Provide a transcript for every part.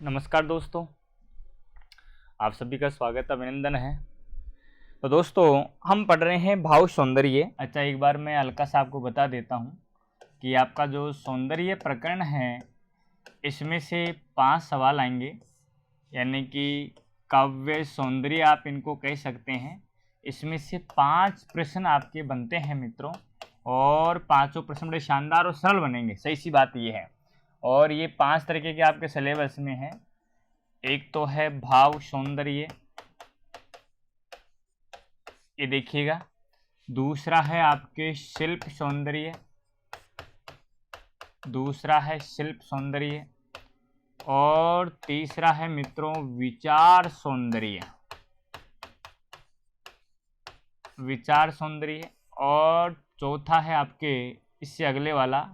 नमस्कार दोस्तों, आप सभी का स्वागत अभिनंदन है। तो दोस्तों, हम पढ़ रहे हैं भाव सौंदर्य। अच्छा, एक बार मैं हल्का सा आपको बता देता हूँ कि आपका जो सौंदर्य प्रकरण है इसमें से 5 सवाल आएंगे, यानी कि काव्य सौंदर्य आप इनको कह सकते हैं। इसमें से 5 प्रश्न आपके बनते हैं मित्रों, और पाँचों प्रश्न बड़े शानदार और सरल बनेंगे। सही सी बात ये है। और ये 5 तरीके के आपके सिलेबस में है। एक तो है भाव सौंदर्य, ये देखिएगा। दूसरा है आपके शिल्प सौंदर्य, दूसरा है शिल्प सौंदर्य, और तीसरा है मित्रों विचार सौंदर्य, विचार सौंदर्य, और चौथा है आपके इससे अगले वाला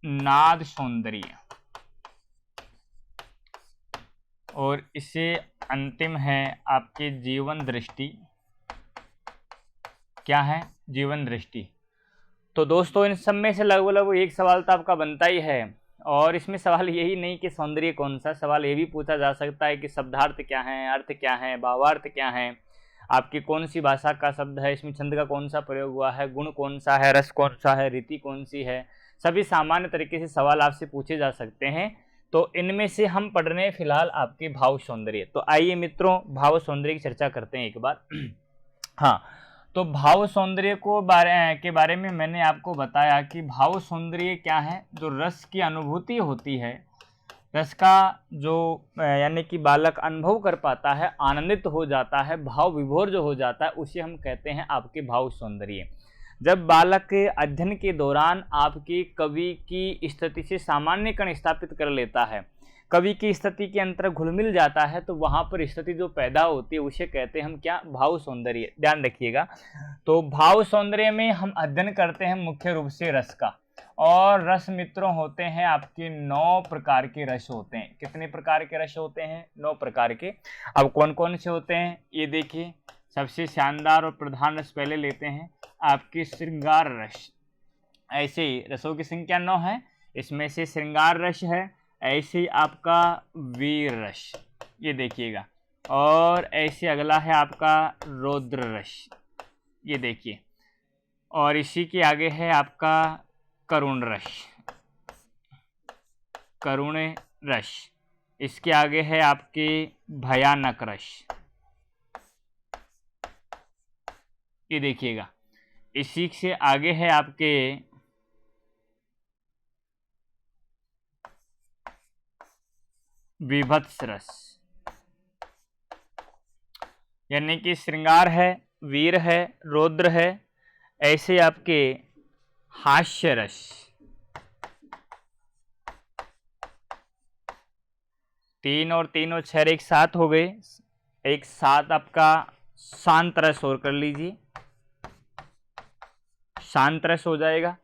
नाद सौंदर्य, और इससे अंतिम है आपकी जीवन दृष्टि। क्या है? जीवन दृष्टि। तो दोस्तों, इन सब में से लगभग एक सवाल तो आपका बनता ही है। और इसमें सवाल यही नहीं कि सौंदर्य कौन सा, सवाल ये भी पूछा जा सकता है कि शब्दार्थ क्या है, अर्थ क्या है, भावार्थ क्या है, आपकी कौन सी भाषा का शब्द है, इसमें छंद का कौन सा प्रयोग हुआ है, गुण कौन सा है, रस कौन सा है, रीति कौन सी है। सभी सामान्य तरीके से सवाल आपसे पूछे जा सकते हैं। तो इनमें से हम पढ़ रहे हैं फिलहाल आपके भाव सौंदर्य। तो आइए मित्रों, भाव सौंदर्य की चर्चा करते हैं एक बार। हाँ, तो भाव सौंदर्य के बारे में मैंने आपको बताया कि भाव सौंदर्य क्या है। जो रस की अनुभूति होती है, रस का जो यानी कि बालक अनुभव कर पाता है, आनंदित हो जाता है, भाव विभोर जो हो जाता है, उसे हम कहते हैं आपके भाव सौंदर्य। जब बालक अध्ययन के दौरान आपकी कवि की स्थिति से सामान्यकरण स्थापित कर लेता है, कवि की स्थिति के अंतर घुल मिल जाता है, तो वहां पर स्थिति जो पैदा होती है उसे कहते हैं हम क्या? भाव सौंदर्य। ध्यान रखिएगा। तो भाव सौंदर्य में हम अध्ययन करते हैं मुख्य रूप से रस का। और रस मित्रों होते हैं आपके 9 प्रकार के रस होते हैं। कितने प्रकार के रस होते हैं? 9 प्रकार के। अब कौन कौन से होते हैं ये देखिए। सबसे शानदार और प्रधान रस पहले लेते हैं, आपकी श्रृंगार रस। ऐसे रसों की संख्या 9 है, इसमें से श्रृंगार रस है। ऐसे आपका वीर रस, ये देखिएगा। और ऐसे अगला है आपका रौद्र रस, ये देखिए। और इसी के आगे है आपका करुण रस, करुण रस। इसके आगे है आपके भयानक रस, ये देखिएगा। इसी से आगे है आपके विभत्स रस, यानी कि श्रृंगार है, वीर है, रौद्र है। ऐसे आपके हास्य रस, तीन और 6 एक साथ हो गए। एक साथ आपका शांत रस और कर लीजिए, शांत रस हो जाएगा।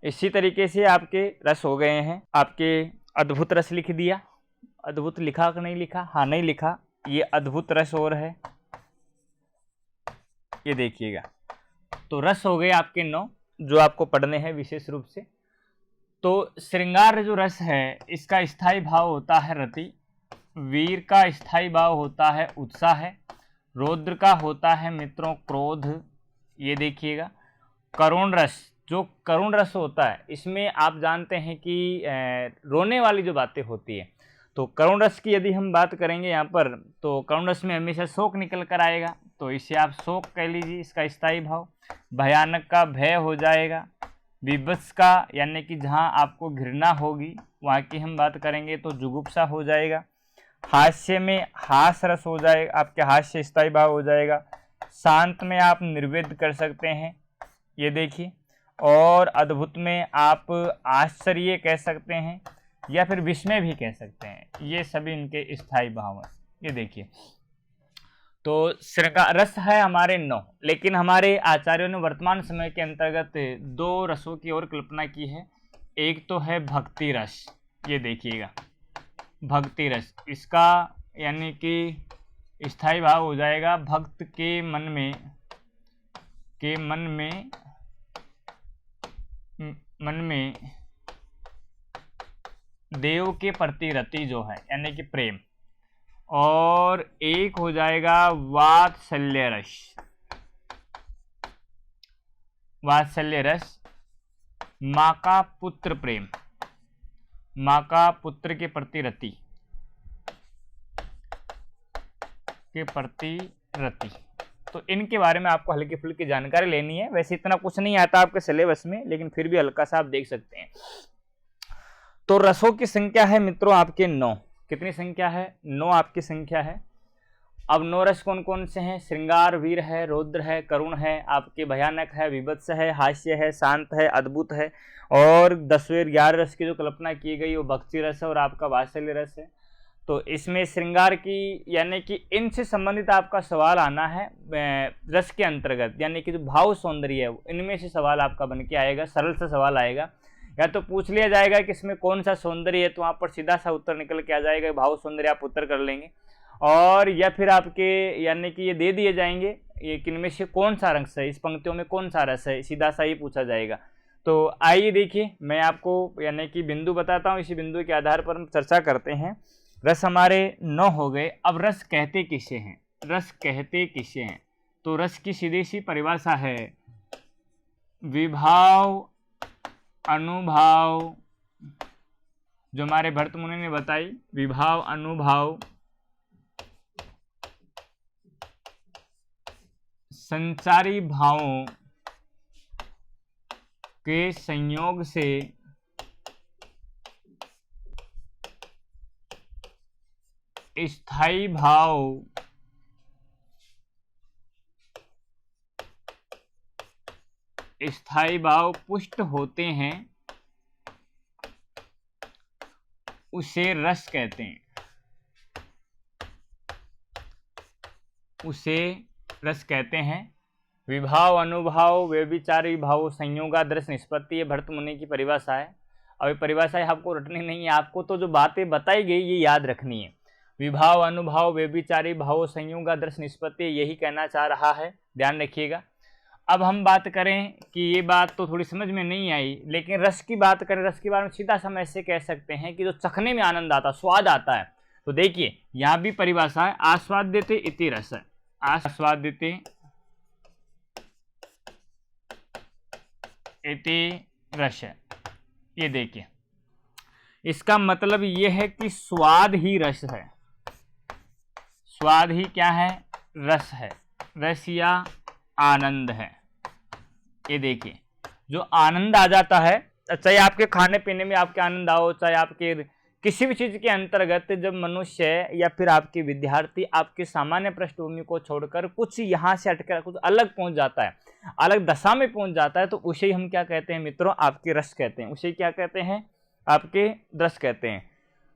इसी तरीके से आपके रस हो गए हैं। आपके अद्भुत रस लिख दिया। अद्भुत लिखा कि नहीं लिखा? हाँ, नहीं लिखा। ये अद्भुत रस और है, ये देखिएगा। तो रस हो गए आपके 9 जो आपको पढ़ने हैं विशेष रूप से। तो श्रृंगार जो रस है इसका स्थायी भाव होता है रति, वीर का स्थायी भाव होता है उत्साह, रौद्र का होता है मित्रों क्रोध, ये देखिएगा। करुण रस, जो करुण रस होता है इसमें आप जानते हैं कि रोने वाली जो बातें होती है। तो करुण रस की यदि हम बात करेंगे यहाँ पर, तो करुण रस में हमेशा शोक निकल कर आएगा, तो इसे आप शोक कह लीजिए, इसका स्थायी भाव। भयानक का भय हो जाएगा। विभत्स का यानी कि जहाँ आपको घृणा होगी वहाँ की हम बात करेंगे तो जुगुप्सा हो जाएगा। हास्य में हास रस हो जाएगा, आपके हास्य स्थायी भाव हो जाएगा। शांत में आप निर्वेद कर सकते हैं, ये देखिए। और अद्भुत में आप आश्चर्य कह सकते हैं या फिर विस्मय भी कह सकते हैं। ये सभी इनके स्थायी भाव हैं, ये देखिए। तो श्रृंगार रस है हमारे 9, लेकिन हमारे आचार्यों ने वर्तमान समय के अंतर्गत 2 रसों की और कल्पना की है। एक तो है भक्ति रस, ये देखिएगा। भक्ति रस, इसका यानी कि स्थायी भाव हो जाएगा भक्त के मन में, देव के प्रति रति जो है यानी कि प्रेम, और एक हो जाएगा वात्सल्य रस। वात्सल्य रस, माँ का पुत्र प्रेम, माँ का पुत्र के प्रति रति, के प्रति रति। तो इनके बारे में आपको हल्की फुल्की जानकारी लेनी है। वैसे इतना कुछ नहीं आता आपके सिलेबस में, लेकिन फिर भी हल्का सा आप देख सकते हैं। तो रसों की संख्या है मित्रों आपके 9। कितनी संख्या है? 9 आपकी संख्या है। अब 9 रस कौन कौन से हैं? श्रृंगार, वीर है, रौद्र है, करुण है, आपके भयानक है, विभत्स है, हास्य है, शांत है, अद्भुत है। और 10वें 11 रस की जो कल्पना की गई वो भक्ति रस है और आपका वात्सल्य रस है। तो इसमें श्रृंगार की यानी कि इनसे संबंधित आपका सवाल आना है रस के अंतर्गत, यानी कि जो भाव सौंदर्य है इनमें से सवाल आपका बन के आएगा। सरल सा सवाल आएगा, या तो पूछ लिया जाएगा कि इसमें कौन सा सौंदर्य है, तो वहाँ पर सीधा सा उत्तर निकल के आ जाएगा, भाव सौंदर्य आप उत्तर कर लेंगे। और या फिर आपके यानी कि ये दे दिए जाएंगे ये किनमें से कौन सा रस है, इस पंक्तियों में कौन सा रस है, सीधा सा ही पूछा जाएगा। तो आइए देखिए, मैं आपको यानी कि बिंदु बताता हूँ, इसी बिंदु के आधार पर हम चर्चा करते हैं। रस हमारे 9 हो गए। अब रस कहते किसे हैं? रस कहते किसे हैं? तो रस की सीधी सी परिभाषा है विभाव अनुभाव, जो हमारे भरत मुनि ने बताई, विभाव अनुभाव संचारी भावों के संयोग से स्थायी भाव पुष्ट होते हैं, उसे रस कहते हैं। उसे रस कहते हैं। विभाव अनुभाव व्यभिचारी भाव संयोगादर्श निष्पत्ति, ये भरत मुनि की परिभाषा है। अब ये परिभाषाएं आपको रटनी नहीं है, आपको तो जो बातें बताई गई ये याद रखनी है। विभाव अनुभाव व्यभिचारी भाव संयोगादर्श निष्पत्ति, यही कहना चाह रहा है, ध्यान रखिएगा। अब हम बात करें कि ये बात तो थोड़ी समझ में नहीं आई, लेकिन रस की बात करें, रस के बारे में सीधा हम ऐसे कह सकते हैं कि जो चखने में आनंद आता, स्वाद आता है। तो देखिए यहाँ भी परिभाषा है आस्वाद्यते इति रस, आस्वाद्यते इति रस। ये देखिए इसका मतलब ये है कि स्वाद ही रस है। स्वाद ही क्या है? रस है। रस या आनंद है। ये देखिए जो आनंद आ जाता है, चाहे आपके खाने पीने में आपके आनंद आओ, चाहे आपके किसी भी चीज के अंतर्गत, जब मनुष्य या फिर आपके विद्यार्थी आपके सामान्य पृष्ठभूमि को छोड़कर कुछ यहाँ से हटकर कुछ अलग पहुंच जाता है, अलग दशा में पहुंच जाता है, तो उसे ही हम क्या कहते हैं मित्रों? आपके रस कहते हैं। उसे क्या कहते हैं? आपके रस कहते हैं।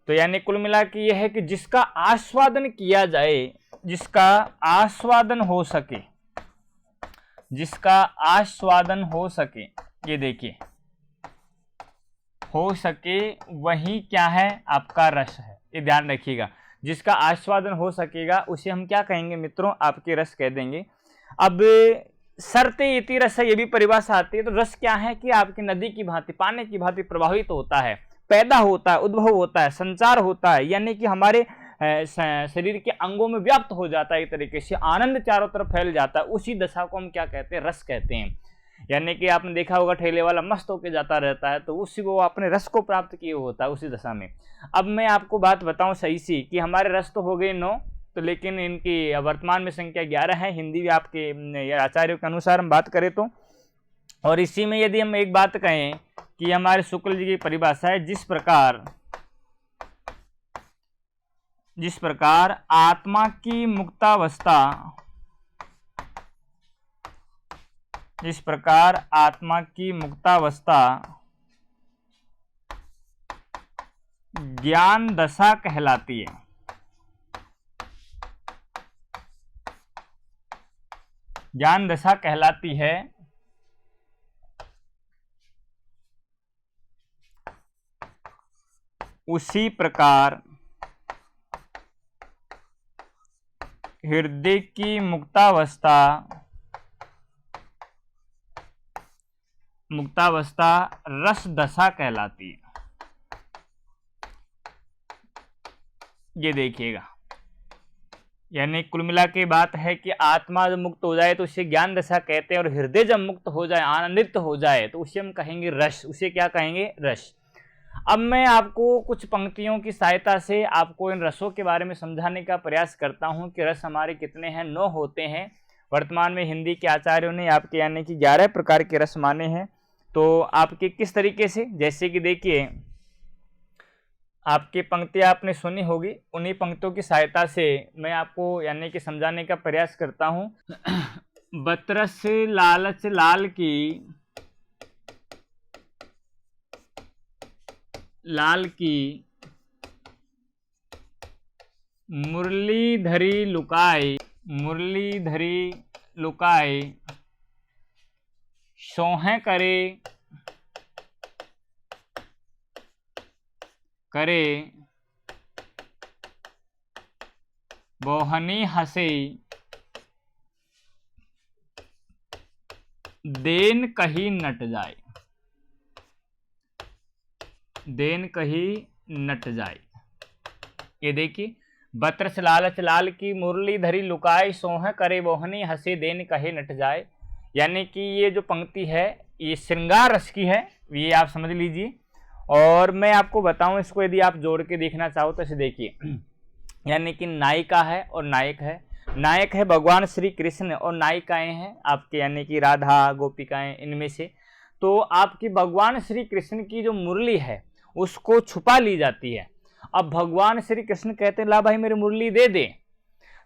तो यानी कुल मिला के यह है कि जिसका आस्वादन किया जाए, जिसका आस्वादन हो सके, जिसका आस्वादन हो सके, ये देखिए हो सके, वही क्या है? आपका रस है। ये ध्यान रखिएगा, जिसका आस्वादन हो सकेगा उसे हम क्या कहेंगे मित्रों? आपके रस कह देंगे। अब सरते इति रस, ये भी परिभाषा आती है। तो रस क्या है कि आपकी नदी की भांति, पानी की भांति प्रभावित होता है, पैदा होता है, उद्भव होता है, संचार होता है, यानी कि हमारे शरीर के अंगों में व्याप्त हो जाता है। एक तरीके से आनंद चारों तरफ फैल जाता है। उसी दशा को हम क्या कहते हैं? रस कहते हैं। यानी कि आपने देखा होगा ठेले वाला मस्त होके जाता रहता है, तो उसी वो अपने रस को प्राप्त किए होता है उसी दशा में। अब मैं आपको बात बताऊं सही सी कि हमारे रस तो हो गए 9, तो लेकिन इनकी वर्तमान में संख्या 11 है, हिंदी भी आपके आचार्यों के अनुसार हम बात करें तो। और इसी में यदि हम एक बात कहें कि हमारे शुक्ल जी की परिभाषा है, जिस प्रकार आत्मा की मुक्तावस्था, जिस प्रकार आत्मा की मुक्तावस्था ज्ञान दशा कहलाती है, ज्ञान दशा कहलाती है, उसी प्रकार हृदय की मुक्तावस्था रस दशा कहलाती है। ये देखिएगा, यानी कुल मिला के बात है कि आत्मा जब मुक्त हो जाए तो उसे ज्ञान दशा कहते हैं, और हृदय जब मुक्त हो जाए, आनंदित हो जाए, तो उसे हम कहेंगे रस। उसे क्या कहेंगे? रस। अब मैं आपको कुछ पंक्तियों की सहायता से आपको इन रसों के बारे में समझाने का प्रयास करता हूं कि रस हमारे कितने हैं। 9 होते हैं। वर्तमान में हिंदी के आचार्यों ने आपके यानी कि 11 प्रकार के रस माने हैं। तो आपके किस तरीके से, जैसे कि देखिए, आपकी पंक्तियां आपने सुनी होगी, उन्हीं पंक्तियों की सहायता से मैं आपको यानी कि समझाने का प्रयास करता हूं। बतरस लालच लाल की, लाल की मुरली धरी लुकाए, मुरली धरी लुकाए, सोहें करे, करे बोहनी हंसे, देन कहीं नट जाए, देन कहीं नट जाए। ये देखिए, बतरस लालच लाल की मुरली धरी लुकाए, सोह करे बोहनी हंसे, देन कहीं नट जाए। यानी कि ये जो पंक्ति है ये श्रृंगार रस की है, ये आप समझ लीजिए। और मैं आपको बताऊं, इसको यदि आप जोड़ के देखना चाहो तो इसे देखिए, यानी कि नायिका है और नायक है। नायक है भगवान श्री कृष्ण और नायिकाएं हैं आपके यानी कि राधा गोपिकाएं, इनमें से। तो आपकी भगवान श्री कृष्ण की जो मुरली है उसको छुपा ली जाती है। अब भगवान श्री कृष्ण कहते हैं ला भाई मेरी मुरली दे दे।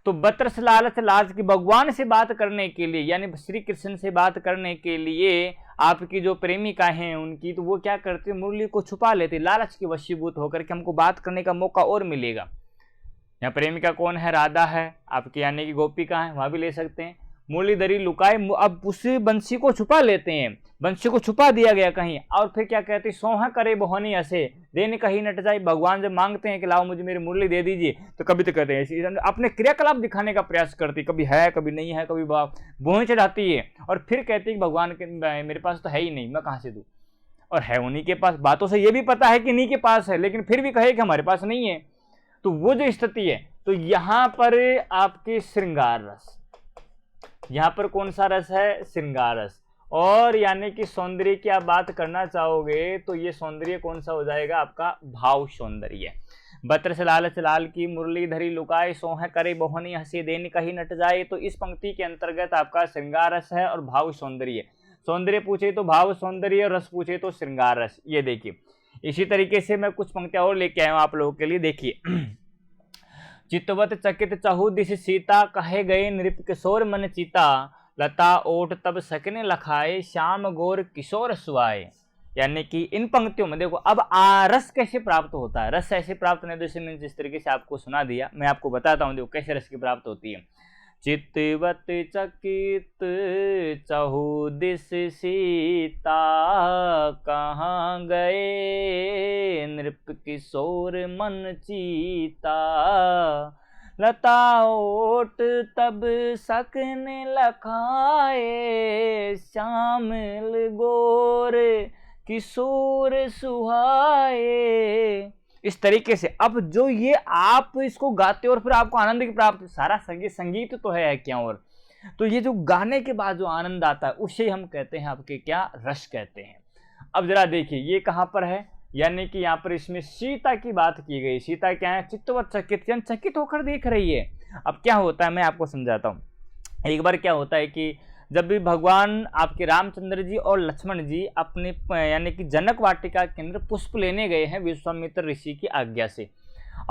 तो बतरस लालच लाज की भगवान से बात करने के लिए, यानी श्री कृष्ण से बात करने के लिए आपकी जो प्रेमिका हैं उनकी, तो वो क्या करते, मुरली को छुपा लेते, लालच के वशीभूत होकर के हमको बात करने का मौका और मिलेगा। यहाँ प्रेमिका कौन है? राधा है आपकी, यानी कि गोपिका है, वहां भी ले सकते हैं। मुरलीधरी लुकाए, अब उस बंसी को छुपा लेते हैं, बंसी को छुपा दिया गया कहीं, और फिर क्या कहते हैं, सोहा करे बोहनी ऐसे, देने कहीं नट जाए। भगवान जब मांगते हैं कि लाओ मुझे मेरी मुरली दे दीजिए, तो कभी तो कहते हैं, अपने क्रियाकलाप दिखाने का प्रयास करती, कभी है कभी नहीं है, कभी बोहें चढ़ाती है, और फिर कहती है कि भगवान के मेरे पास तो है ही नहीं, मैं कहाँ से दूँ, और है उन्हीं के पास। बातों से ये भी पता है कि इन्हीं के पास है, लेकिन फिर भी कहे कि हमारे पास नहीं है। तो वो जो स्थिति है, तो यहां पर आपके श्रृंगार रस, यहां पर कौन सा रस है? श्रृंगार रस। और यानी कि सौंदर्य की आप बात करना चाहोगे तो ये सौंदर्य कौन सा हो जाएगा? आपका भाव सौंदर्य। बतरस लालच लाल की मुरली धरी लुकाए, सोह करे बोहनी हंसी, देन कहीं नट जाए। तो इस पंक्ति के अंतर्गत आपका श्रृंगार रस है और भाव सौंदर्य। सौंदर्य पूछे तो भाव सौंदर्य, रस पूछे तो श्रृंगार रस। ये देखिए, इसी तरीके से मैं कुछ पंक्तियां और लेके आया हूं आप लोगों के लिए। देखिए, चितवत चकित चहु दिश सीता, कहे गए नृप किशोर मन चीता, लता ओट तब सकने लखाए, श्याम गोर किशोर सुआए। यानी कि इन पंक्तियों में देखो, अब रस कैसे प्राप्त होता है? रस ऐसे प्राप्त नहीं, जैसे मैंने जिस तरीके से आपको सुना दिया, मैं आपको बताता हूँ देखो कैसे रस की प्राप्त होती है। चितवत चकित चहु दिस सीता, कहाँ गए नृप किशोर मन चीता, लता ओट तब सकने लखाए, श्यामल गोर किशोर सुहाए। इस तरीके से अब जो ये आप इसको गाते हो और फिर आपको आनंद की प्राप्ति, सारा संगीत तो है क्या, और तो ये जो गाने के बाद जो आनंद आता है उसे हम कहते हैं आपके क्या? रस कहते हैं। अब जरा देखिए ये कहां पर है, यानी कि यहाँ पर इसमें सीता की बात की गई। सीता क्या है? चित्तवत चकित, चकित होकर देख रही है। अब क्या होता है मैं आपको समझाता हूँ। एक बार क्या होता है कि जब भी भगवान आपके रामचंद्र जी और लक्ष्मण जी अपने यानी कि जनक वाटिका के अंदर पुष्प लेने गए हैं विश्वामित्र ऋषि की आज्ञा से।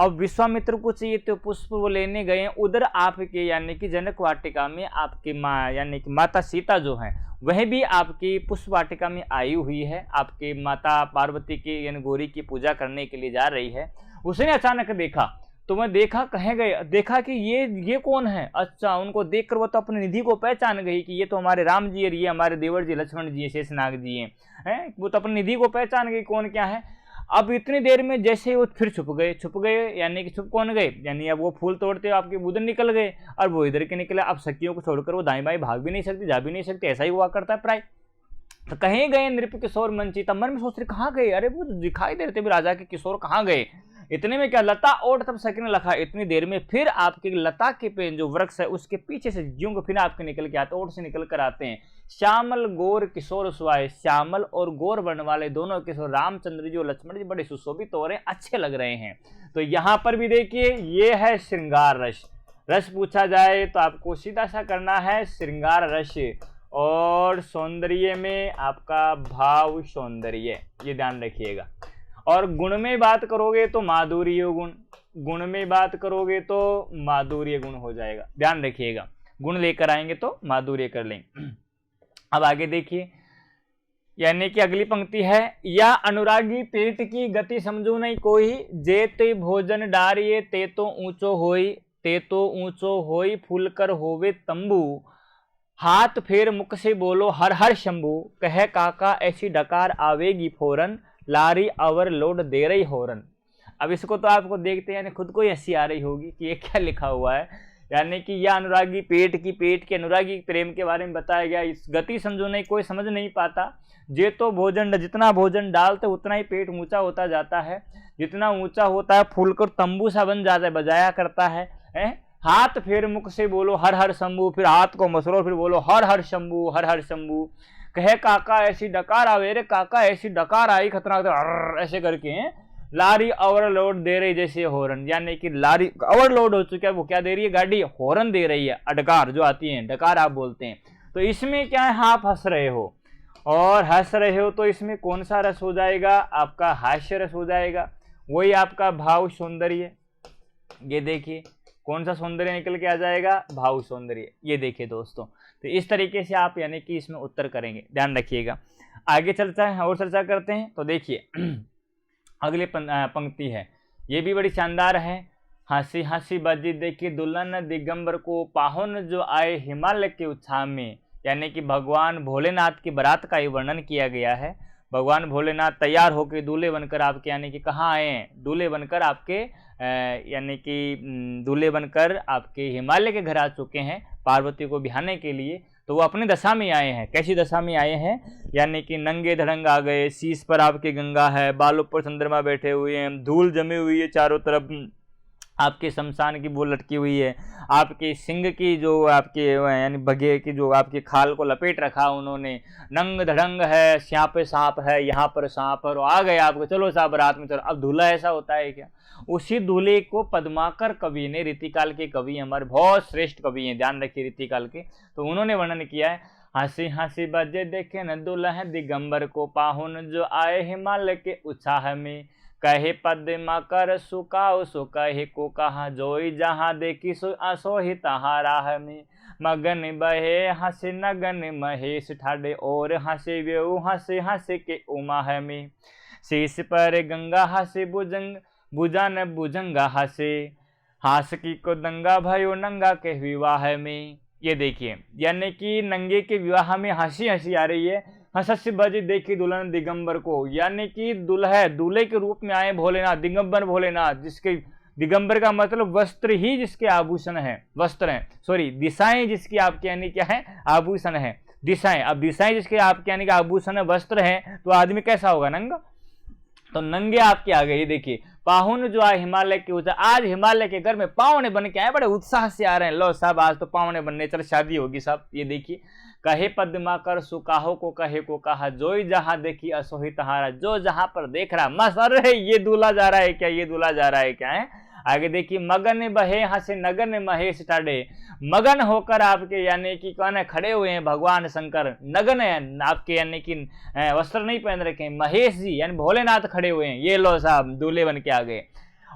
अब विश्वामित्र को चाहिए तो पुष्प वो लेने गए हैं, उधर आपके यानी कि जनक वाटिका में आपकी माँ यानी कि माता सीता जो है वह भी आपकी पुष्प वाटिका में आई हुई है, आपकी माता पार्वती की यानी गौरी की पूजा करने के लिए जा रही है। उसने अचानक देखा, तो मैं देखा कहे गए, देखा कि ये कौन है। अच्छा, उनको देखकर वो तो अपनी निधि को पहचान गई कि ये तो हमारे राम जी और ये हमारे देवर जी लक्ष्मण जी शेषनाग जी हैं। वो तो अपनी निधि को पहचान गई कौन क्या है। अब इतनी देर में जैसे वो फिर छुप गए, यानी कि छुप कौन गए, यानी अब वो फूल तोड़ते आपके उधर निकल गए और वो इधर के निकले। अब सखियों को छोड़कर वो दाएं बाएं भाग भी नहीं सकती, जा भी नहीं सकती, ऐसा ही हुआ करता है प्राय। तो कहीं गए नृप किशोर मन चीता, मन में सोच रहे कहाँ गए, अरे वो दिखाई दे रहे थे राजा के किशोर कहाँ गए। इतने में क्या लता ओट तब सकीना लखा, इतनी देर में फिर आपके लता के पे जो वृक्ष है उसके पीछे से ज्यों को फिर आपके निकल के आते, ओट से निकल कर आते हैं। श्यामल गोर किशोर सुहाए, श्यामल और गोर वर्ण वाले दोनों किशोर रामचंद्र जी और लक्ष्मण जी बड़े सुशोभित हो रहे हैं, अच्छे लग रहे हैं। तो यहां पर भी देखिए ये है श्रृंगार रस। रस पूछा जाए तो आपको सीधा सा करना है श्रृंगार रस, और सौंदर्य में आपका भाव सौंदर्य, ये ध्यान रखिएगा। और गुण में बात करोगे तो माधुर्य गुण, गुण में बात करोगे तो माधुर्य गुण हो जाएगा, ध्यान रखिएगा। गुण लेकर आएंगे तो माधुर्य कर लेंगे। अब आगे देखिए, यानी कि अगली पंक्ति है, या अनुरागी पेट की गति समझो नहीं कोई, जे ते भोजन डारिये ते तो ऊंचो होई, ते तो ऊंचो होई फूल कर होवे तंबू, हाथ फेर मुख से बोलो हर हर शंभू, कहे काका ऐसी डकार आवेगी फौरन, लारी अवर लोड दे रही होरन। अब इसको तो आपको देखते हैं खुद को ही हंसी आ रही होगी कि ये क्या लिखा हुआ है, यानी कि यह अनुरागी पेट के अनुरागी प्रेम के बारे में बताया गया। इस गति समझो नहीं कोई समझ नहीं पाता, जे तो भोजन, जितना भोजन डालते उतना ही पेट ऊंचा होता जाता है, जितना ऊंचा होता है फूल कर तंबू सा बन जाता है, बजाया करता है। हाथ फेर मुख से बोलो हर हर शंभू, फिर हाथ को मसलो फिर बोलो हर हर शंभू, हर हर शंभू, कहे काका ऐसी डकार आवे रे काका ऐसी डकार आई खतरनाक, ऐसे करके लारी ओवरलोड दे रही जैसे हॉर्न, यानी कि लारी ओवरलोड हो चुका है, वो क्या दे रही है गाड़ी, हॉर्न दे रही है, डकार जो आती है, डकार आप बोलते हैं। तो इसमें क्या है, आप हंस रहे हो, और हंस रहे हो तो इसमें कौन सा रस हो जाएगा, आपका हास्य रस हो जाएगा, वही आपका भाव सौंदर्य। ये देखिए कौन सा सौंदर्य निकल के आ जाएगा, भाव सौंदर्य। ये देखिए दोस्तों, तो इस तरीके से आप यानी कि इसमें उत्तर करेंगे, ध्यान रखिएगा। आगे चलता है और चर्चा करते हैं। तो देखिए अगले पंक्ति है, ये भी बड़ी शानदार है। हंसी हंसी बाजी देखी दुल्हन दिगंबर को, पाहुन जो आए हिमालय के उत्साह में, यानी कि भगवान भोलेनाथ की बारात का ही वर्णन किया गया है। भगवान भोलेनाथ तैयार होकर दूल्हे बनकर आपके, यानी कि कहाँ आए हैं, दूल्हे बनकर आपके, यानी कि दूल्हे बनकर आपके हिमालय के घर आ चुके हैं पार्वती को बिहाने के लिए। तो वो अपनी दशा में आए हैं, कैसी दशा में आए हैं, यानी कि नंगे धड़ंग आ गए, शीश पर आपके गंगा है, बालों पर चंद्रमा बैठे हुए हैं, धूल जमी हुई है चारों तरफ, आपके शमशान की वो लटकी हुई है, आपके सिंह की जो आपके यानी बघे की जो आपके खाल को लपेट रखा उन्होंने, नंग धड़ंग है, यहाँ पे सांप है, यहाँ पर सांप है, और आ गए आपको, चलो साहब रात में चलो। अब दूल्हा ऐसा होता है क्या, उसी दूल्हे को पद्माकर कवि ने, रीतिकाल के कवि हमारे बहुत श्रेष्ठ कवि हैं, ध्यान रखिए रीतिकाल के, तो उन्होंने वर्णन किया है, हंसी हंसी बजे देखे न दुल्हा दिगंबर को, पाहुन जो आए हिमालय के उत्साह में, कहे पद्मा कर सुकाओ सो कहे को कहा, जोई जहाँ देखी सो असो ही तहाँ राह में, मगन बहे हंसे नगन महेश ठाडे, और हंसे व्यू हंसे हंसे के उमा में, शीश पर गंगा हंसे बुजन भुजंगा हंसे, हास की को दंगा भयो नंगा के विवाह में। ये देखिए, यानी कि नंगे के विवाह में हंसी हंसी आ रही है, हंसी बाजी देखी दुल्हन दिगंबर को, यानी कि दूल्हे के रूप में आए भोलेनाथ, दिगंबर भोलेनाथ, जिसके दिगंबर का मतलब वस्त्र ही जिसके आभूषण है, वस्त्र है, सॉरी दिशाएं जिसकी आपके यानी क्या है, आभूषण है, दिशाएं। अब दिशाएं जिसके आपके यानी कि आभूषण है, वस्त्र है, तो आदमी कैसा होगा, नंगा। तो नंगे आपके आ गए। देखिए पाहुन जो आए हिमालय के ऊंचा, आज हिमालय के घर में पाहुने बन के आए, बड़े उत्साह से आ रहे हैं, लो साहब आज तो पाहुने बनने चल शादी होगी साहब। ये देखिए, कहे पद्मा कर सुकाहो को कहे को कहा, जोई जहां देखी असोही तहारा, जो जहां पर देख रहा मस्त, अरे ये दूल्हा जा रहा है क्या, ये दूल्हा जा रहा है क्या है। आगे देखिए, मगन बहे हंसे नगन महेश टाडे, मगन होकर आपके यानी कि कौन है, खड़े हुए हैं भगवान शंकर, नगन है आपके यानी कि वस्त्र नहीं पहन रखे, महेश जी यानी भोलेनाथ खड़े हुए हैं, ये लो साहब दूल्हे बन के आ गए।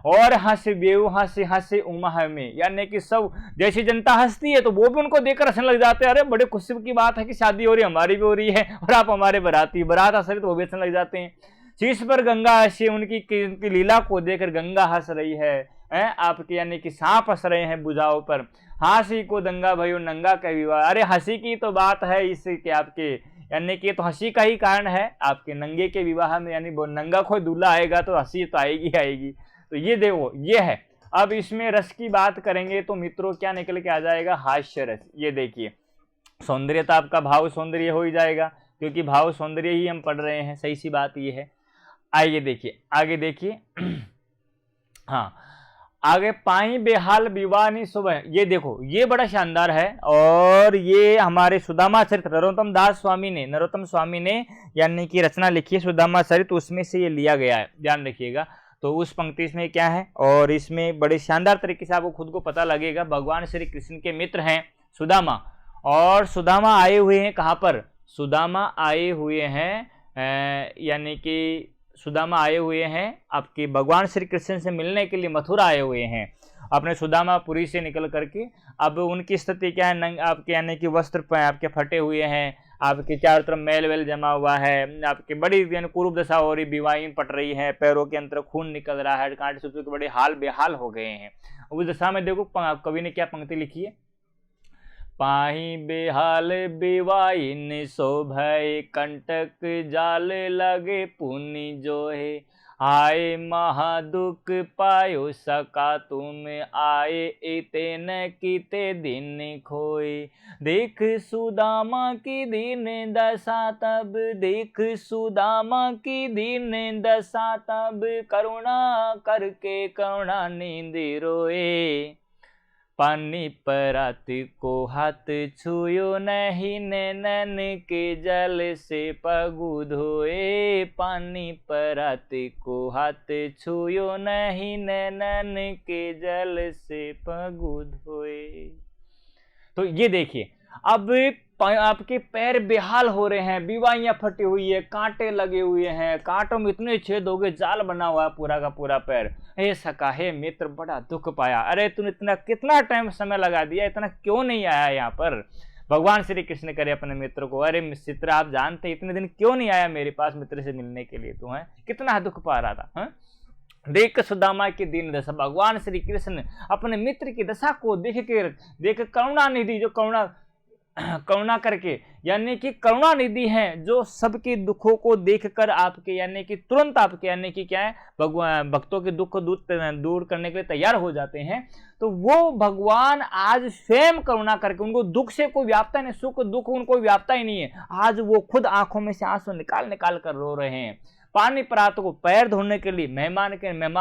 और हंसे बेऊ हंसे हंसे उमा में, यानी कि सब जैसी जनता हंसती है तो वो भी उनको देखकर हंसने लग जाते हैं, अरे बड़े खुशी की बात है कि शादी हो रही है, हमारी भी हो रही है, और आप हमारे बारात हंस रहे तो वो भी हंसने लग जाते हैं। शीश पर गंगा हंसी, उनकी लीला को देखकर गंगा हंस रही है, आपके यानी कि सांप हंस रहे हैं भुजाओं पर, हंसी को दंगा भयो नंगा का विवाह, अरे हंसी की तो बात है इसके आपके यानी कि तो हंसी का ही कारण है आपके नंगे के विवाह में, यानी नंगा कोई दूल्हा आएगा तो हंसी तो आएगी आएगी। तो ये देखो ये है। अब इसमें रस की बात करेंगे तो मित्रों क्या निकल के आ जाएगा, हास्य रस। ये देखिए सौंदर्य तो आपका भाव सौंदर्य हो ही जाएगा, क्योंकि भाव सौंदर्य ही हम पढ़ रहे हैं, सही सी बात ये है। आइए देखिए आगे देखिए हाँ, आगे पाई बेहाल विवानी सुबह, ये देखो ये बड़ा शानदार है। और ये हमारे सुदामा चरित नरोत्तम स्वामी ने यानी कि रचना लिखी है सुदामा चरित, उसमें से ये लिया गया है, ध्यान रखिएगा। तो उस पंक्ति में क्या है, और इसमें बड़े शानदार तरीके से आपको खुद को पता लगेगा। भगवान श्री कृष्ण के मित्र हैं सुदामा, और सुदामा आए हुए हैं कहाँ पर, सुदामा आए हुए हैं यानी कि सुदामा आए हुए हैं आपके भगवान श्री कृष्ण से मिलने के लिए मथुरा आए हुए हैं अपने सुदामापुरी से निकल करके। अब उनकी स्थिति क्या है, आपके यानी कि वस्त्र आपके फटे हुए हैं, आपके चारों तरफ मैल वेल जमा हुआ है, आपकी बड़ी यानी कुरूप दशा हो रही, बीवाइन पट रही है, पैरों के अंदर खून निकल रहा है, कांटे सूत्र के बड़े हाल बेहाल हो गए हैं। उस दशा में देखो कवि ने क्या पंक्ति लिखी है, पाही बेहाल बेवाइन शोभय कंटक जाल लगे पुनि जोहे, आए महादुख पायो सका तुम आए इते न कीते दिन खोए। देख सुदामा की दीन दशा तब, देख सुदामा की दीन दशा तब, करुणा करके करुणा नींद रोए। पानी परात को हाथ छुयो नहीं, नैनन के जल से पगु धोए। पानी परात को हाथ छुयो नहीं, नैनन के जल से पगु धोए। तो ये देखिए, अब आपके पैर बेहाल हो रहे हैं, बीवाइयां फटी हुई है, कांटे लगे हुए हैं, कांटों में इतने छेद हो गए, जाल बना हुआ है पूरा का पूरा पैर। हे सखा, हे मित्र, बड़ा दुख पाया। अरे तूने इतना कितना टाइम समय लगा दिया, इतना क्यों नहीं आया यहाँ पर। भगवान श्री कृष्ण करे अपने मित्र को, अरे मित्र आप जानते इतने दिन क्यों नहीं आया मेरे पास मित्र से मिलने के लिए, तू है कितना दुख पा रहा था। है? देख सुदामा की दीन दशा, भगवान श्री कृष्ण अपने मित्र की दशा को देख करुणा निधि, जो करुणा करके यानी कि करुणा निधि है, जो सबके दुखों को देखकर आपके यानी कि तुरंत आपके यानी कि क्या है, भक्तों के दुख दूर करने के लिए तैयार हो जाते हैं। तो वो भगवान आज स्वयं करुणा करके, उनको दुख से कोई व्यापता नहीं, सुख दुख उनको व्यापता ही नहीं है, आज वो खुद आंखों में से आंसू निकाल निकाल कर रो रहे हैं। पानी परात को पैर धोने के लिए मेहमान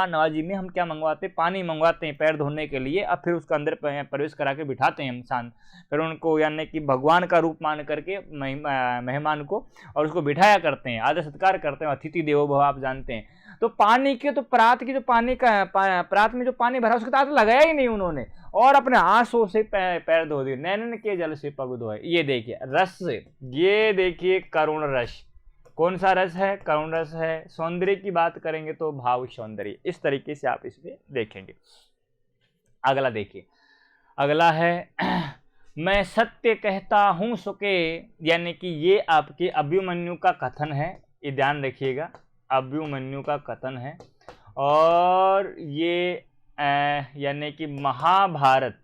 नवाजी में हम क्या मंगवाते हैं, पानी मंगवाते हैं पैर धोने के लिए, अब फिर उसके अंदर प्रवेश करा के बिठाते हैं इंसान, फिर उनको यानी कि भगवान का रूप मान करके मेहमान को, और उसको बिठाया करते हैं, आदर सत्कार करते हैं, अतिथि देवो भव आप जानते हैं। तो पानी के तो परात की जो पानी का परात में जो पानी भरा उसके साथ लगाया ही नहीं उन्होंने, और अपने आंसू से पैर धो दिए, नैनन के जल से पग धोए। ये देखिए रस, ये देखिए करुण रस, कौन सा रस है, करुण रस है। सौंदर्य की बात करेंगे तो भाव सौंदर्य, इस तरीके से आप इसमें देखेंगे। अगला देखिए, अगला है मैं सत्य कहता हूं सुके, यानी कि ये आपके अभिमन्यु का कथन है, ये ध्यान रखिएगा, अभिमन्यु का कथन है। और ये यानी कि महाभारत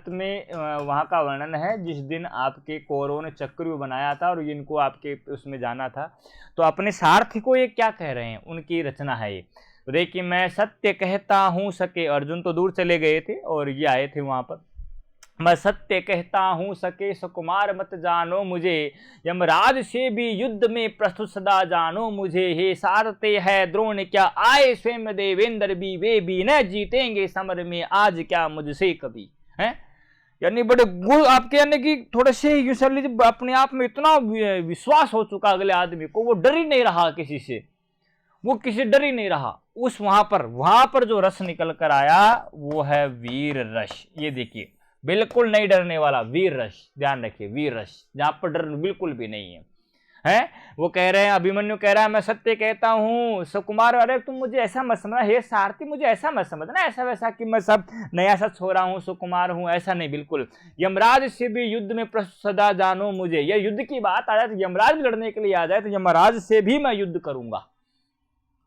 में वहाँ का वर्णन है, जिस दिन आपके कौरवों ने चक्रव्यूह बनाया था और इनको आपके उसमें जाना था। तो अपने सारथी को ये क्या कह रहे हैं, उनकी रचना है ये। तो देखिए, मैं सत्य कहता हूँ सके, अर्जुन तो दूर चले गए थे और ये आए थे वहाँ पर। मैं सत्य कहता हूँ सके सुकुमार मत जानो मुझे, यमराज से भी युद्ध में प्रस्तुत सदा जानो मुझे। हे सारते है द्रोण क्या आए स्वयं देवेंद्र भी, वे भी न जीतेंगे समर में आज क्या मुझसे कभी। है यानी बड़े गुण आपके, यानी कि थोड़े से यूं समझ लीजिए, अपने आप में इतना विश्वास हो चुका अगले आदमी को, वो डर ही नहीं रहा किसी से, वो किसी डर ही नहीं रहा। उस वहां पर जो रस निकल कर आया वो है वीर रस। ये देखिए, बिल्कुल नहीं डरने वाला वीर रस, ध्यान रखिए, वीर रस, जहां पर डर बिल्कुल भी नहीं है। वो कह रहे हैं, अभिमन्यु कह रहा है मैं सत्य कहता हूँ सुकुमार, अरे तुम मुझे ऐसा मत समझना, हे सारथी मुझे ऐसा मत समझना ऐसा वैसा कि मैं सब नया सच हो रहा हूँ, सुकुमार हूँ, ऐसा नहीं, बिल्कुल। यमराज से भी युद्ध में सदा जानो मुझे, यह युद्ध की बात आ जाए तो यमराज भी लड़ने के लिए आ जाए तो यमराज से भी मैं युद्ध करूंगा,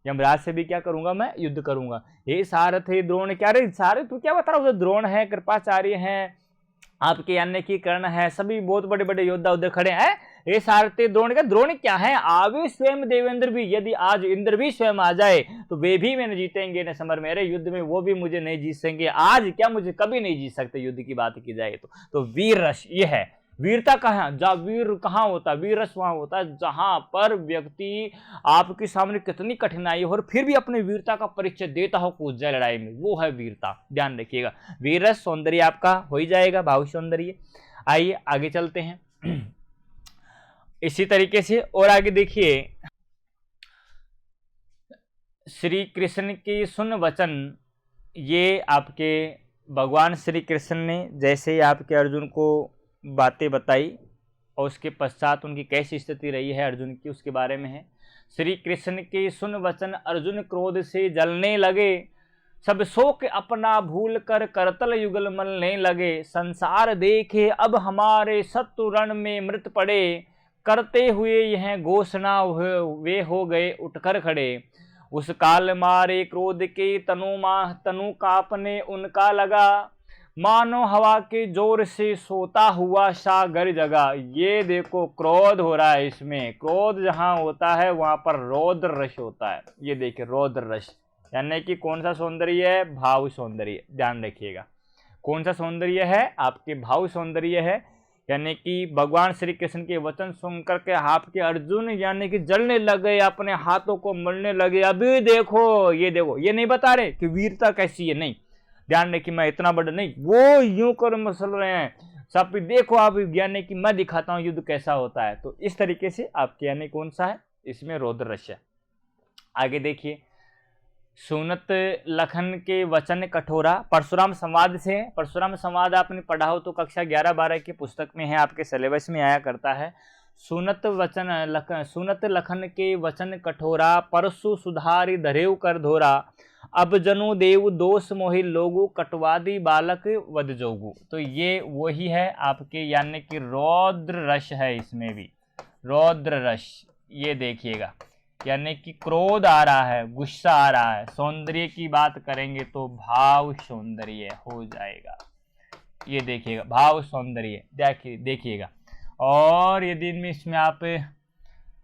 यमराज से भी क्या करूंगा, मैं युद्ध करूंगा। हे सारथी द्रोण, क्या रे सारे तू क्या बता रहा हूँ, द्रोण है, कृपाचार्य हैं, आपके यानी कि कर्ण है, सभी बहुत बड़े बड़े योद्धा उधर खड़े हैं। ये सारथी द्रोण, का द्रोण क्या है, आवे स्वयं देवेंद्र भी, यदि आज इंद्र भी स्वयं आ जाए तो वे भी मैं जीतेंगे न समर में, अरे युद्ध में वो भी मुझे नहीं जीत सकेंगे, आज क्या मुझे कभी नहीं जीत सकते, युद्ध की बात की जाए तो वीर रस ये है। वीरता कहाँ, जहाँ वीर कहाँ होता है, वीर रस वहां होता है जहां पर व्यक्ति आपके सामने कितनी कठिनाई हो और फिर भी अपनी वीरता का परिचय देता हो कूद जाए लड़ाई में, वो है वीरता। ध्यान रखिएगा, वीर रस सौंदर्य आपका हो ही जाएगा, भाव सौंदर्य। आइए आगे चलते हैं। इसी तरीके से और आगे देखिए, श्री कृष्ण की सुन वचन, ये आपके भगवान श्री कृष्ण ने जैसे ही आपके अर्जुन को बातें बताई और उसके पश्चात उनकी कैसी स्थिति रही है अर्जुन की, उसके बारे में है। श्री कृष्ण के सुन वचन अर्जुन क्रोध से जलने लगे, सब शोक अपना भूल कर करतल युगल मलने लगे। संसार देखे अब हमारे शत्रु रण में मृत पड़े, करते हुए यह घोषणा वे हो गए उठकर खड़े। उस काल मारे क्रोध के तनु कांपने उनका लगा, मानो हवा के जोर से सोता हुआ सागर जगा। ये देखो क्रोध हो रहा है, इसमें क्रोध जहां होता है वहां पर रौद्र रस होता है। ये देखिए रौद्र रस यानी कि कौन सा सौंदर्य है, भाव सौंदर्य। ध्यान रखिएगा कौन सा सौंदर्य है, आपके भाव सौंदर्य है। यानी कि भगवान श्री कृष्ण के वचन सुनकर के आपके अर्जुन यानी कि जलने लगे, अपने हाथों को मलने लगे। अभी देखो, ये नहीं बता रहे कि वीरता कैसी है, नहीं, ध्यान रखिए मैं इतना बड़ा नहीं, वो यूं कर मसल रहे हैं सब, देखो आप यानी कि मैं दिखाता हूं युद्ध कैसा होता है। तो इस तरीके से आपके यानी कौन सा है, इसमें रौद्र रस है। आगे देखिए, सुनत लखन के वचन कठोरा, परशुराम संवाद से। परशुराम संवाद आपने पढ़ा हो तो कक्षा 11-12 की पुस्तक में है, आपके सिलेबस में आया करता है। सुनत लखन के वचन कठोरा, परशु सुधारी धरेव कर धोरा। अब जनु देव दोष मोहि लोगु, कटवादी बालक वध जोगु। तो ये वही है आपके यानी कि रौद्र रस है, इसमें भी रौद्र रस। ये देखिएगा यानी कि क्रोध आ रहा है, गुस्सा आ रहा है। सौंदर्य की बात करेंगे तो भाव सौंदर्य हो जाएगा। ये देखिएगा भाव सौंदर्य देखिएगा। और यदि इसमें आप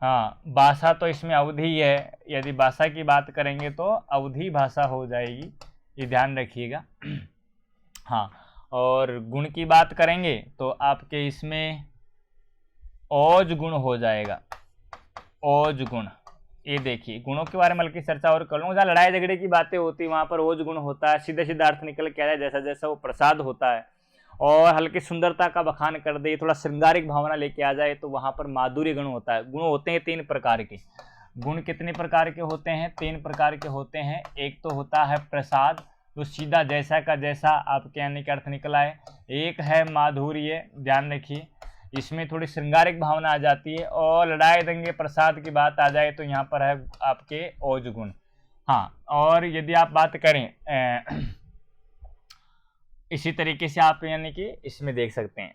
भाषा तो इसमें अवधि है, यदि भाषा की बात करेंगे तो अवधि भाषा हो जाएगी, ये ध्यान रखिएगा। हाँ, और गुण की बात करेंगे तो आपके इसमें ओज गुण हो जाएगा, ओज गुण। ये देखिए गुणों के बारे में हल्की चर्चा और कर लूँगा। जहाँ लड़ाई झगड़े की बातें होती है वहाँ पर ओज गुण होता है, सीधा सीधा अर्थ निकल के आया जैसा जैसा वो प्रसाद होता है। और हल्की सुंदरता का बखान कर दे, थोड़ा श्रृंगारिक भावना लेके आ जाए तो वहाँ पर माधुर्य गुण होता है। गुण होते हैं 3 प्रकार के। गुण कितने प्रकार के होते हैं, 3 प्रकार के होते हैं। एक तो होता है प्रसाद, तो सीधा जैसा का जैसा आपके यानी कि अर्थ निकला है। एक है माधुर्य, ध्यान रखिए इसमें थोड़ी श्रृंगारिक भावना आ जाती है। और लड़ाई दंगे प्रसाद की बात आ जाए तो यहाँ पर है आपके ओज गुण। हाँ, और यदि आप बात करें इसी तरीके से आप यानी कि इसमें देख सकते हैं,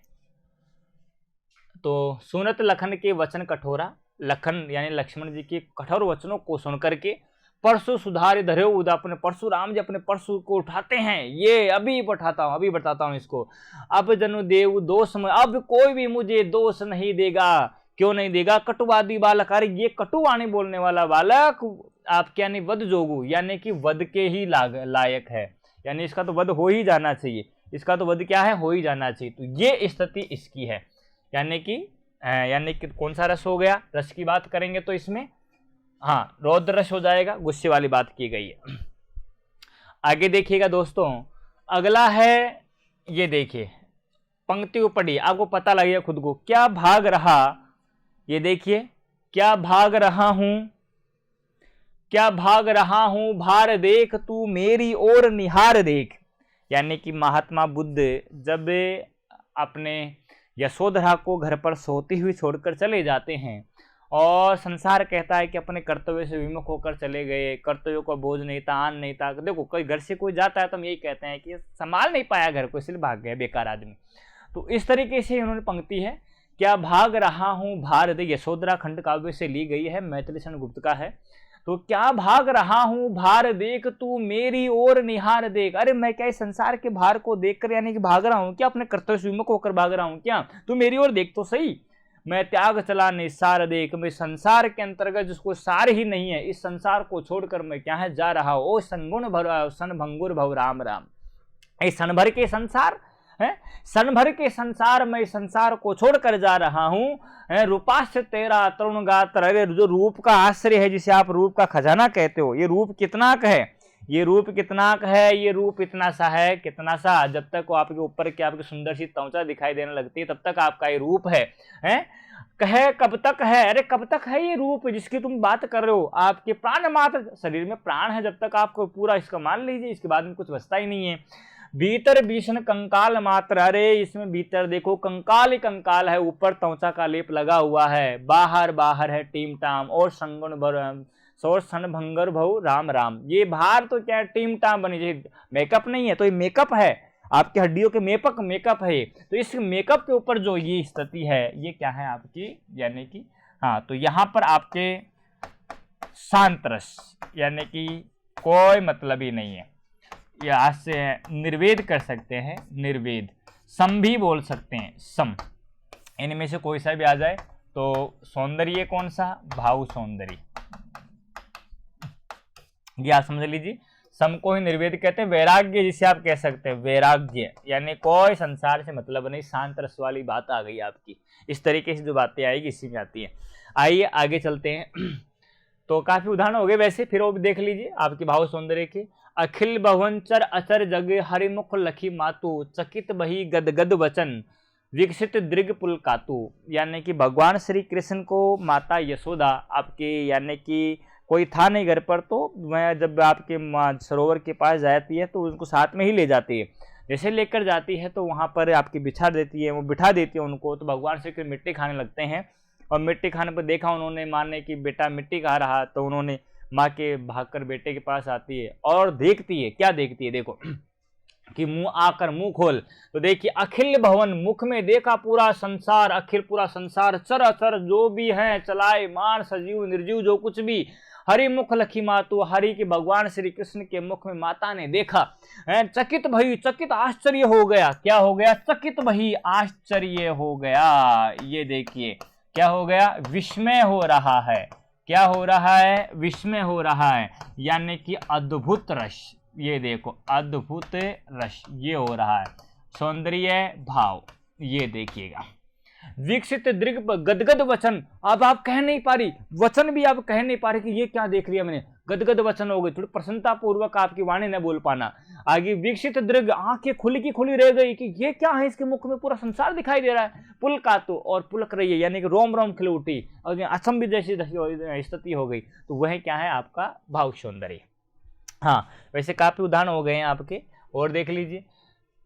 तो सुनत लखन के वचन कठोरा, लखन यानी लक्ष्मण जी के कठोर वचनों को सुनकर के परशु सुधार धरे उदा, अपने परशुराम जी अपने परशु को उठाते हैं। ये अभी बताता हूँ इसको। अब जनु देव दोष में, अब कोई भी मुझे दोष नहीं देगा। क्यों नहीं देगा, कटुवादी बालक। अरे ये कटुवाणी बोलने वाला बालक आपके यानी वध जोगु यानी कि वध के ही लायक है, यानी इसका तो वध हो ही जाना चाहिए, इसका तो वध क्या है, हो ही जाना चाहिए। तो ये स्थिति इसकी है, यानी कि कौन सा रस हो गया, रस की बात करेंगे तो इसमें हाँ रौद्र रस हो जाएगा, गुस्से वाली बात की गई है। आगे देखिएगा दोस्तों, अगला है, ये देखिए पंक्ति को पढ़िए, आपको पता लगेगा खुद को। क्या भाग रहा, ये देखिए, क्या भाग रहा हूं भार देख, तू मेरी ओर निहार देख। यानी कि महात्मा बुद्ध जब अपने यशोधरा को घर पर सोती हुई छोड़कर चले जाते हैं और संसार कहता है कि अपने कर्तव्य से विमुख होकर चले गए, कर्तव्यों का बोझ नहीं था, आन नहीं था। देखो कोई घर से कोई जाता है तो हम यही कहते हैं कि संभाल नहीं पाया घर को इसलिए भाग गया, बेकार आदमी। तो इस तरीके से उन्होंने पंक्ति है, क्या भाग रहा हूँ भार देख, यशोधरा खंड काव्य से ली गई है, मैथिली शरण गुप्त का है। तो क्या भाग रहा हूँ भार देख, तू मेरी ओर निहार देख। अरे मैं क्या इस संसार के भार को देखकर यानी कि भाग रहा हूँ क्या, अपने कर्तव्य से विमुख होकर भाग रहा हूँ क्या, तू मेरी ओर देख तो सही। मैं त्याग चला निसार देख, मैं संसार के अंतर्गत जिसको सार ही नहीं है, इस संसार को छोड़कर मैं क्या है जा रहा हूँ। ओ संगुण भर सन भंगुर भव राम राम। इस सन भर के संसार है, सन भर के संसार में संसार को छोड़कर जा रहा हूं, रूपाश्च तेरा तरुण गात्र। अरे जो रूप का आश्रय है, जिसे आप रूप का खजाना कहते हो, ये रूप कितना का है, ये रूप कितना का है, ये रूप इतना सा है, कितना सा, जब तक वो आपके ऊपर की आपकी सुंदर सी त्वचा दिखाई देने लगती है तब तक आपका ये रूप है, कहे कब तक है, अरे कब तक है ये रूप जिसकी तुम बात कर रहे हो, आपके प्राण मात्र, शरीर में प्राण है जब तक आपको पूरा इसका मान लीजिए, इसके बाद में कुछ बचता ही नहीं है। भीतर भीषण कंकाल मात्र, अरे इसमें भीतर देखो कंकाल ही कंकाल है, ऊपर त्वचा का लेप लगा हुआ है, बाहर बाहर है टीम टाम और संगुण सौर सन भंगर भव राम राम। ये बाहर तो क्या है, टीम टाम बनी, चाहिए मेकअप नहीं है तो ये मेकअप है, आपकी हड्डियों के मेकअप है। तो इस मेकअप के ऊपर जो ये स्थिति है ये क्या है आपकी, यानी कि हाँ, तो यहाँ पर आपके शांत रस, यानी कि कोई मतलब ही नहीं है, यहाँ से निर्वेद कर सकते हैं, निर्वेद, सम भी बोल सकते हैं, सम, इनमें से कोई सा भी आ जाए। तो सौंदर्य कौन सा, भाव सौंदर्य, ये आप समझ लीजिए, सम को ही निर्वेद कहते हैं। वैराग्य जिसे आप कह सकते हैं, वैराग्य यानी कोई संसार से मतलब नहीं, शांत रस वाली बात आ गई आपकी। इस तरीके से जो बातें आएगी इसी में आती है। आइए आगे चलते हैं। तो काफी उदाहरण हो गए वैसे, फिर वो भी देख लीजिए आपके भाव सौंदर्य के। अखिल भवनचर अचर जग हरिमुख लखी मातु, चकित बही गदगद वचन विकसित दृग पुलकातु, यानी कि भगवान श्री कृष्ण को माता यशोदा आपके, यानी कि कोई था नहीं घर पर, तो मैं जब आपके सरोवर के पास जाती है तो उनको साथ में ही ले जाती है। जैसे लेकर जाती है तो वहाँ पर आपकी बिछा देती है, वो बिठा देती है उनको, तो भगवान श्री कृष्ण मिट्टी खाने लगते हैं। और मिट्टी खाने पर देखा उन्होंने माँ ने कि बेटा मिट्टी खा रहा, तो उन्होंने माँ के भागकर बेटे के पास आती है और देखती है, क्या देखती है देखो, कि मुंह आकर मुंह खोल, तो देखिए अखिल भवन, मुख में देखा पूरा संसार, अखिल पूरा संसार, चर अचर जो भी है, चलाए मान सजीव निर्जीव जो कुछ भी, हरि मुख लखी मातु, हरि के भगवान श्री कृष्ण के मुख में माता ने देखा, चकित भई, चकित आश्चर्य हो गया, क्या हो गया, चकित भई आश्चर्य हो गया, ये देखिए क्या हो गया, विस्मय हो रहा है, क्या हो रहा है, विस्मय हो रहा है, यानी कि अद्भुत रस, ये देखो अद्भुत रस ये हो रहा है। सौंदर्य भाव ये देखिएगा। विकसित दृग गदगद वचन, अब आप कह नहीं पा रही, वचन भी आप कह नहीं पा रही कि ये क्या देख लिया मैंने, गदगद वचन हो गई, थोड़ी प्रसन्नता पूर्वक आपकी वाणी न बोल पाना। आगे विकसित दृग, आंखें खुली की खुली रह गई कि ये क्या है, इसके मुख में पूरा संसार दिखाई दे रहा है। पुलकातु, और पुलक रही है, यानी कि रोम रोम खिल उठी और अचंभित जैसी स्थिति हो गई, तो वह क्या है आपका भाव सौंदर्य। हाँ, वैसे काफी उदाहरण हो गए हैं आपके, और देख लीजिए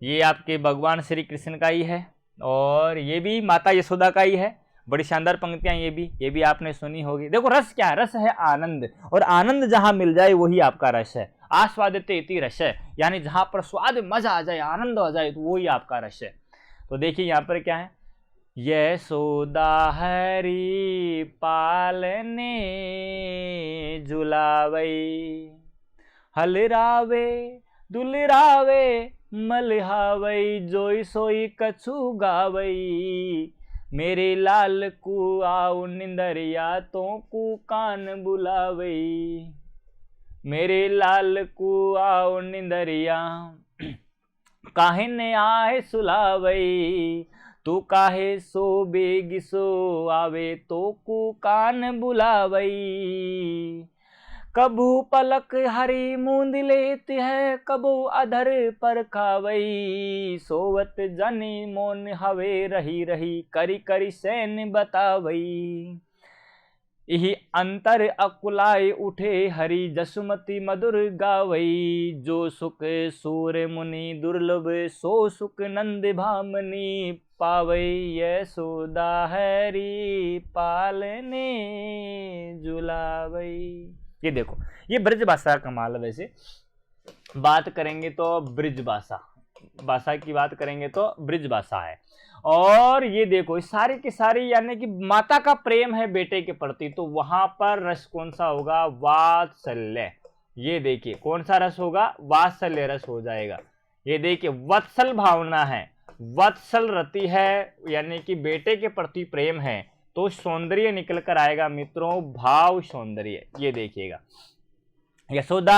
ये आपके भगवान श्री कृष्ण का ही है, और ये भी माता यशोदा का ही है। बड़ी शानदार पंक्तियां ये भी आपने सुनी होगी। देखो रस क्या है, रस है आनंद, और आनंद जहां मिल जाए वही आपका रस है। आस्वादिते इति रस है, यानी जहां पर स्वाद मजा आ जाए, आनंद आ जाए, तो वही आपका रस है। तो देखिए यहाँ पर क्या है, यशोदा हरि पालने झुलावई, हलरावे दुलरावे मलहावई, जोई सोई कछु गावई, मेरे लाल को आओ निंदरिया तो को कान बुलावई, मेरे लाल को आओ निंदरिया काहे ने आए सुलावई, तू काहे सो बेगी सो आवे तो को कान बुलावई, कबू पलक हरी मूंद लेती है, कबू अधर पर खावई, सोवत जनी मोन हवे रही रही, करी करी सैन बतावई, यही अंतर अकुलाए उठे हरि जसुमती मधुर गावई, जो सुख सूर्य मुनि दुर्लभ, सो सुख नंद भामनी पावई, यशोदा हरि पालने झुलावई। ये देखो ये ब्रज भाषा का कमाल है। वैसे बात करेंगे तो ब्रज भाषा की बात करेंगे तो ब्रज भाषा है। और ये देखो इस सारी की सारी यानी कि माता का प्रेम है बेटे के प्रति, तो वहां पर रस कौन सा होगा, वात्सल्य। ये देखिए कौन सा रस होगा, वात्सल्य रस हो जाएगा। ये देखिए वत्सल भावना है, वत्सल रति है, यानी कि बेटे के प्रति प्रेम है, तो सौंदर्य निकल कर आएगा मित्रों, भाव सौंदर्य। ये देखिएगा यशोदा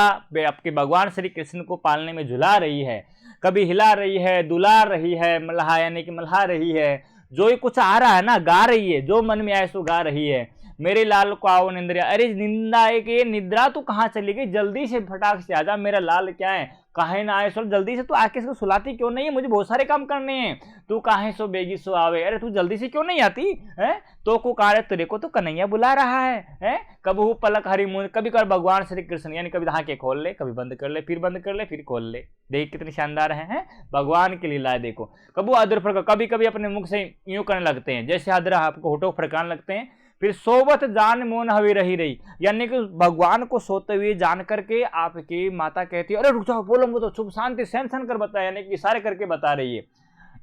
आपके भगवान श्री कृष्ण को पालने में झुला रही है, कभी हिला रही है, दुला रही है, मल्हा यानी कि मल्हा रही है, जो ही कुछ आ रहा है ना गा रही है, जो मन में आए सो गा रही है। मेरे लाल को आओ निंद्रिया, अरे निंदा है कि ये निद्रा तू कहाँ चली गई, जल्दी से फटाक से आजा, मेरा लाल क्या है, काहे ना आए सो जल्दी से, तू आके इसको सुलाती क्यों नहीं है, मुझे बहुत सारे काम करने हैं, तू काहे सो बेगी सो आवे, अरे तू जल्दी से क्यों नहीं आती है, तो को कार्य तेरे को तो कन्हैया बुला रहा है? कभी पलक हरी मुंह, कभी कर भगवान श्री कृष्ण यानी कभी आंखें खोल ले, कभी बंद कर ले, फिर बंद कर ले, फिर खोल ले, देख कितनी शानदार है भगवान की लीला है। देखो कभी अदर फड़का, कभी कभी अपने मुख से यूं करने लगते हैं जैसे अदर आपको होठों फड़काने लगते हैं, फिर सोबत जान मोन हवी रही, यानी कि भगवान को सोते हुए जान करके आपकी माता कहती है अरे रुक जाओ, बोलो तो चुप शांति सहन कर बताया, यानी कि इशारे करके बता रही है।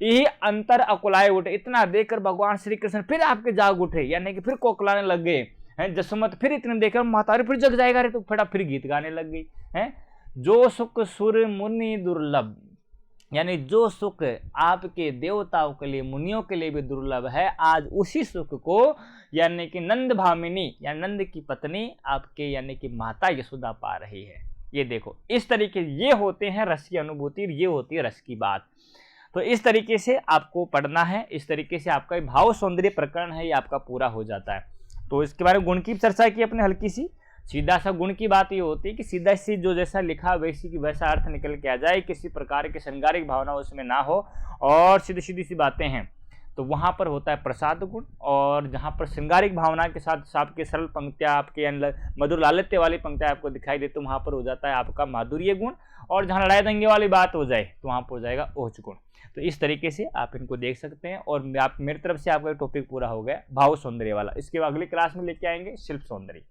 यही अंतर अकुलाए उठे, इतना देखकर भगवान श्री कृष्ण फिर आपके जाग उठे, यानी कि फिर कोकलाने लग गए हैं जसमत, फिर इतने देखकर माता अरे फिर जग जाएगा, अरे तो फिर गीत गाने लग गई है। जो सुख सुर मुनि दुर्लभ, यानी जो सुख आपके देवताओं के लिए, मुनियों के लिए भी दुर्लभ है, आज उसी सुख को यानी कि नंद भामिनी या नंद की पत्नी आपके यानी कि माता यशोदा पा रही है। ये देखो इस तरीके, ये होते हैं रस की अनुभूति, ये होती है रस की बात। तो इस तरीके से आपको पढ़ना है, इस तरीके से आपका भाव सौंदर्य प्रकरण है ये आपका पूरा हो जाता है। तो इसके बारे में गुण की चर्चा की अपने हल्की सी, सीधा सा गुण की बात ये होती है कि सीधा सी जो जैसा लिखा वैसी की वैसा अर्थ निकल के आ जाए, किसी प्रकार की श्रृंगारिक भावना उसमें ना हो और सीधी सीधी सी बातें हैं, तो वहाँ पर होता है प्रसाद गुण। और जहाँ पर श्रृंगारिक भावना के साथ आपके सरल पंक्तियाँ, आपके मधुर लालित्य वाली पंक्तियाँ आपको दिखाई दे, तो वहाँ पर हो जाता है आपका माधुर्य गुण। और जहाँ लड़ाई दंगे वाली बात हो जाए तो वहाँ पर हो जाएगा ओज गुण। तो इस तरीके से आप इनको देख सकते हैं। और आप मेरी तरफ से आपका टॉपिक पूरा हो गया भाव सौंदर्य वाला। इसके बाद अगली क्लास में लेके आएंगे शिल्प सौंदर्य।